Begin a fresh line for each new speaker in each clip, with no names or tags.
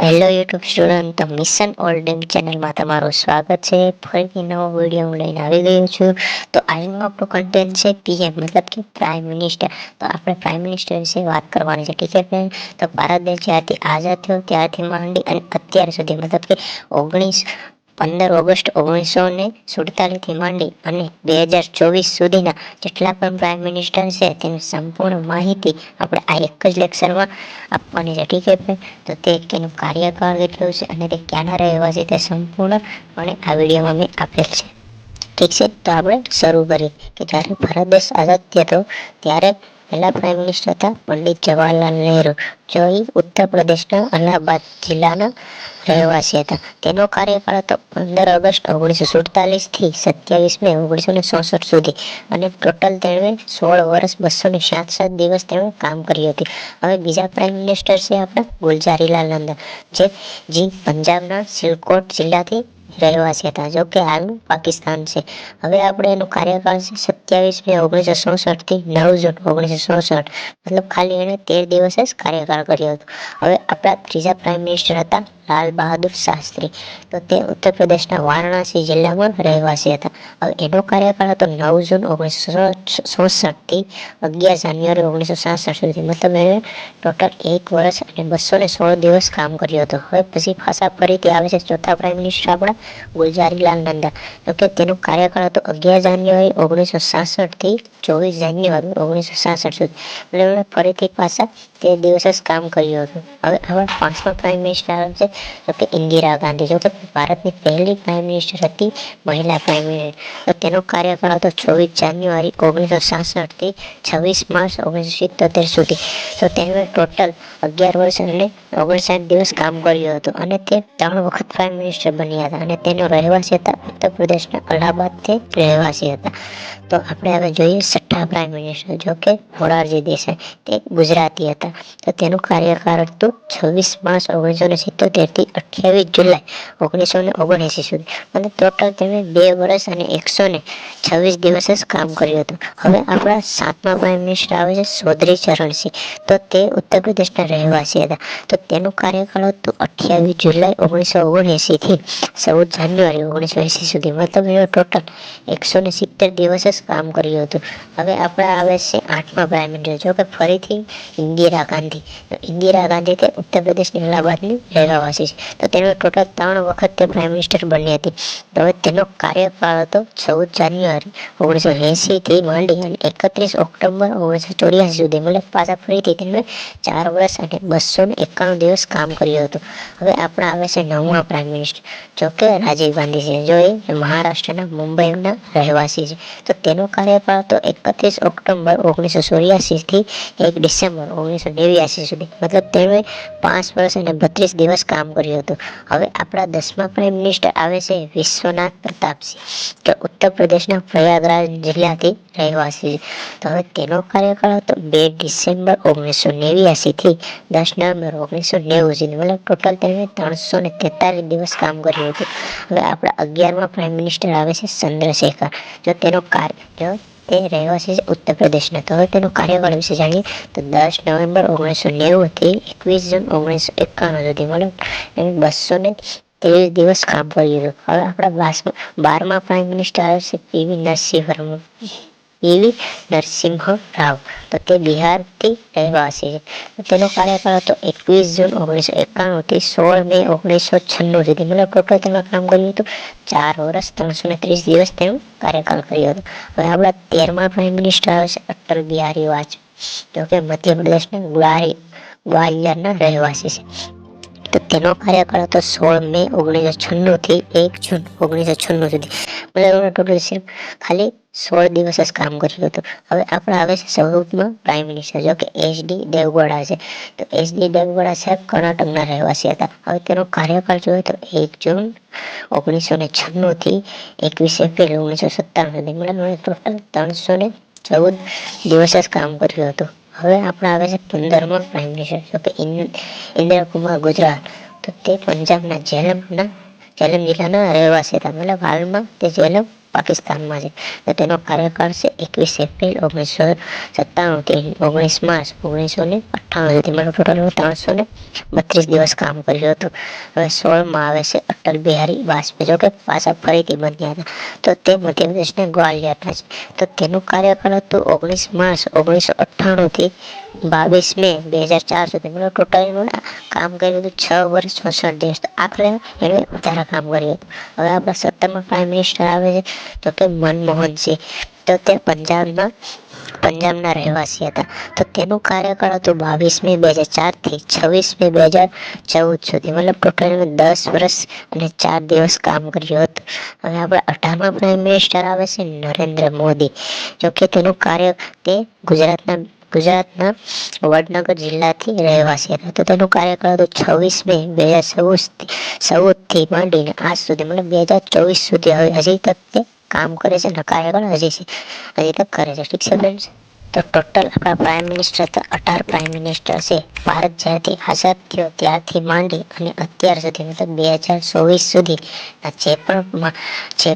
Hello YouTube student, તો mission ઓલ્ડેમ ચેનલમાં તમારું સ્વાગત છે. ફરીથી નવો વિડીયો હું લઈને આવી ગયો છું. તો આજનો આપણો કન્ટેન્ટ છે પીએમ, મતલબ કે પ્રાઇમ મિનિસ્ટર. તો આપણે પ્રાઇમ મિનિસ્ટર વિશે વાત કરવાની છે, ઠીક છે ફ્રેન્ડ. તો ભારત દેશ જ્યારથી આઝાદ થયો ત્યારથી માંડી અને અત્યાર સુધી, મતલબ કે 15 ઓગસ્ટ 1947થી માંડી અને 2024 સુધીના જેટલા પણ પ્રાઇમ મિનિસ્ટર છે તેની સંપૂર્ણ માહિતી આપણે આ એક જ લેક્ચરમાં આપવાની છે, ઠીક છે ફ્રેન્ડ. તો તેનું કાર્યકાળ કેટલું છે અને તે ક્યાંના રહેવાસી તે સંપૂર્ણપણે આ વિડીયોમાં મેં આપેલ છે, ઠીક છે. તો આપણે શરૂ કરીએ કે જ્યારે ભારત દેશ આઝાદ થયો ત્યારે પહેલા પ્રાઇમ મિનિસ્ટર હતા પંડિત જવાહરલાલ નહેરુ, જો ઉત્તર પ્રદેશના અલ્હાબાદ જિલ્લાના રહેવાસી હતા. તેનો કાર્યકાળ હતો 15 ઓગસ્ટ 1947 થી 27 મે 1964 સુધી અને ટોટલ તેણે 16 વર્ષ 267 દિવસ તેણે કામ કર્યું હતું. હવે બીજા પ્રાઇમ મિનિસ્ટર છે આપણા ગુલઝારીલાલ નંદા, જે પંજાબના સિલકોટ જિલ્લાથી રહેવાસી હતા, જો કે હાલનું પાકિસ્તાન છે. હવે આપણે એનું કાર્યકાળ છે 27 મે 1964 થી 9 જૂન 1964, મતલબ ખાલી એને 13 દિવસ જ કાર્યકાળ કર્યો હતો. હવે આપણા ત્રીજા પ્રાઇમ મિનિસ્ટર હતા લાલ બહાદુર શાસ્ત્રી, તો તે ઉત્તર પ્રદેશના વારાણસી જિલ્લામાં રહેવાસી હતા. હવે એનો કાર્યકાળ હતો 9 જૂન 1967 થી 11 જાન્યુઆરી 1967 સુધી, મતલબ એને ટોટલ 1 વર્ષ અને 216 દિવસ કામ કર્યું હતું. હવે પછી પાછા ફરીથી આવે છે ચોથા પ્રાઇમ મિનિસ્ટર આપણા ગુલઝારીલાલ નંદા, તો કે તેનો કાર્યકાળ હતો 11 જાન્યુઆરી 1966 થી 24 જાન્યુઆરી 1966 સુધી, એટલે ફરીથી પાછા 13 દિવસ જ કામ કર્યું હતું. હવે આપણા પાંચમા પ્રાઇમ મિનિસ્ટર આવે છે તો કે ઇન્દિરા ગાંધી, જો કે ભારતની પહેલી પ્રાઇમ મિનિસ્ટર હતી મહિલા પ્રાઇમ મિનિસ્ટર. તો તેનો કાર્યકાળ હતો 24 જાન્યુઆરી 1966 થી 26 માર્ચ 1977 સુધી. તો તેને ટોટલ 11 વર્ષ અને 59 દિવસ કામ કર્યું હતું અને તે 3 વખત પ્રાઇમ મિનિસ્ટર બન્યા હતા અને તેનો રહેવાસી હતા ઉત્તર પ્રદેશના અલ્હાબાદથી રહેવાસી હતા. તો આપણે હવે જોઈએ છઠ્ઠા પ્રાઇમ મિનિસ્ટર, જો કે મોરારજી દેસાઈ, તે ગુજરાતી હતા. તો તેનું કાર્યકાળ હતું 26 માર્ચ 1977 થી 28 જુલાઈ 1979 સુધી, અને ટોટલ તેમણે 2 વર્ષ અને 126 દિવસ જ કામ કર્યું હતું. હવે આપણા સાતમા પ્રાઇમ મિનિસ્ટર આવે છે ચૌધરી ચરણસિંહ, તો તે ઉત્તર પ્રદેશના રહેવાસી હતા. તો તેનું કાર્યકાળ હતું 28 જુલાઈ 1979 થી 14 જાન્યુઆરી 1980 સુધી, મતલબ એનો ટોટલ 170 દિવસ જ કામ કર્યું હતું. હવે આપણે આવે છે આઠમા પ્રાઇમ મિનિસ્ટર, જો કે ફરીથી ઇન્દિરા ગાંધી. ઇન્દિરા ગાંધી તે ઉત્તર પ્રદેશની અલ્હાબાદની રહેવાસી છે. તો તેનો ટોટલ 3 વખત તે પ્રાઇમ મિનિસ્ટર બની હતી. તો હવે તેનો કાર્યકાળ હતો 14 જાન્યુઆરી 1980 થી માંડી અને 31 ઓક્ટોબર 1984 સુધી, મતલબ પાછા ફરીથી તેમણે 4 વર્ષ અને 291 દિવસ કામ કર્યું હતું. હવે આપણે આવે છે નવમા પ્રાઇમ મિનિસ્ટર, જો કે રાજીવ ગાંધી છે, જો એ મહારાષ્ટ્રના મુંબઈના રહેવાસી છે. તો તેનો કાર્યકાળ હતો 31 ઓક્ટોબર 1984 થી 1 ડિસેમ્બર 1989 સુધી, મતલબ તેમણે 5 વર્ષ અને 32 દિવસ કામ કર્યું હતું. હવે આપણા 10મા પ્રાઇમ મિનિસ્ટર આવે છે વિશ્વનાથ પ્રતાપસિંહ, કે ઉત્તર પ્રદેશના પ્રયાગરાજ જિલ્લાથી રહેવાસી છે. તો હવે તેનો કાર્યકાળ હતો 2 ડિસેમ્બર 1989 થી 10 નવેમ્બર 1990 સુધી, મતલબ ટોટલ તેમણે 343 દિવસ કામ કર્યું હતું. હવે આપણા 11મા પ્રાઇમ મિનિસ્ટર આવે છે ચંદ્રશેખર, જો તેનો તે રહેવાસી છે ઉત્તર પ્રદેશના. તો હવે તેનો કાર્યકાળ વિશે જાણીએ તો 10 નવેમ્બર 1990 થી 21 જૂન 1951 સુધી, મતલબ એને 223 દિવસ કામ કર્યું હતું. હવે આપણા 12મા પ્રાઇમ મિનિસ્ટર આવે છે પીવી નરસિંહ રાવ, તો તે બિહારથી રહેવાસી છે. તેનો કાર્યકાળ હતો 21 જૂન 1991 થી 16 મે 1996 સુધી, મતલબ ટોટલ તેમાં કામ કર્યું હતું 4 વર્ષ 330 દિવસ તેનું કાર્યકાળ કર્યું હતું. હવે આપણા 13મા પ્રાઇમ મિનિસ્ટર આવે છે અટલ બિહારી વાજપેયી, જો કે મધ્યપ્રદેશના ગ્વાલિયરના રહેવાસી છે. તો તેનો કાર્યકાળ હતો 16 મે 1996 થી 1 જૂન 1996 સુધી, મતલબ ટોટલ ખાલી 16 દિવસ જ કામ કર્યું હતું. હવે આપણે આવે છે 14મા પ્રાઇમ મિનિસ્ટર, જો કે એચડી દેવગૌડા છે. તો એચડી દેવગૌડા સાહેબ કર્ણાટકના રહેવાસી હતા. હવે તેનો કાર્યકાળ જોઈએ તો 1 જૂન 1996 થી 21 એપ્રિલ 1997 સુધી, મતલબ ટોટલ 314 દિવસ જ કામ કર્યું હતું. હવે આપણે આવે છે 15મા પ્રાઇમ મિનિસ્ટર, જો કે ઇન્દિરા કુમાર ગુજરાલ, તો તે પંજાબના ઝેલમ જિલ્લાના રહેવાસી હતા, મતલબ હાલમાં તે ઝેલમ પાકિસ્તાનમાં છે. તો તેનો કાર્યકાળ છે 21 એપ્રિલ 1997 થી 19 માર્ચ 1998 સુધી, મતલબ ટોટલ 332 દિવસ કામ કર્યું હતું. હવે 16માં આવે છે અટલ બિહારી વાજપેયી, જો કે પાછા ફરીથી બન્યા હતા. તો તે મધ્યપ્રદેશના ગ્વાલિયરના છે. તો તેનું કાર્યકાળ હતું 19 માર્ચ 1998 થી 22 મે 2004 સુધી, મતલબ ટોટલ કામ કર્યું હતું 6 વર્ષ 64 દિવસ. આખરે એને વધારે કામ કર્યું હતું. હવે આપણા 17માં પ્રાઇમ મિનિસ્ટર આવે છે તો કે મનમોહનસિંહ. તો તે પંજાબના રહેવાસી હતા. તો તેનું કાર્યકાળ હતું 22 મે 2004 થી 26 મે 2014 સુધી, મતલબ ટોટલ 10 વર્ષ અને 4 દિવસ કામ કર્યું હતું. હવે આપણા 18માં પ્રાઇમ મિનિસ્ટર આવે છે નરેન્દ્ર મોદી. જોકે તેનું કાર્ય તે ગુજરાતના વડનગર જિલ્લાથી રહેવાસી હતા. તો તેનું કાર્યકાળ હતું 26 મે 2014 થી માંડીને આજ સુધી, મતલબ 2024 સુધી. હવે હજી તક તે કામ કરે છે અને કાર્યકાળ હજી તક કરે છે. ઠીક છે ફ્રેન્ડ્સ. તો ટોટલ આપણા પ્રાઇમ મિનિસ્ટર તો 18 પ્રાઇમ મિનિસ્ટર છે. ભારત જ્યારથી આઝાદ થયો ત્યારથી માંડી અને અત્યાર સુધી, મતલબ 2024 સુધી જે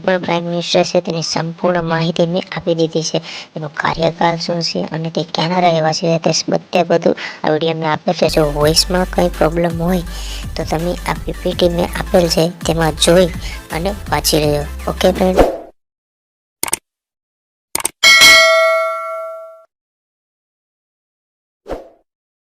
પણ પ્રાઇમ મિનિસ્ટર છે તેની સંપૂર્ણ માહિતી મેં આપી દીધી છે. એનું કાર્યકાળ શું છે અને તે ક્યાંના રહેવાસી છે તે બધું આ વિડીયો મેં આપેલ છે. જો વોઇસમાં કંઈ પ્રોબ્લેમ હોય તો તમે આ પીપીટી મેં આપેલ છે તેમાં જોઈ અને વાંચી લેજો. Okay friend.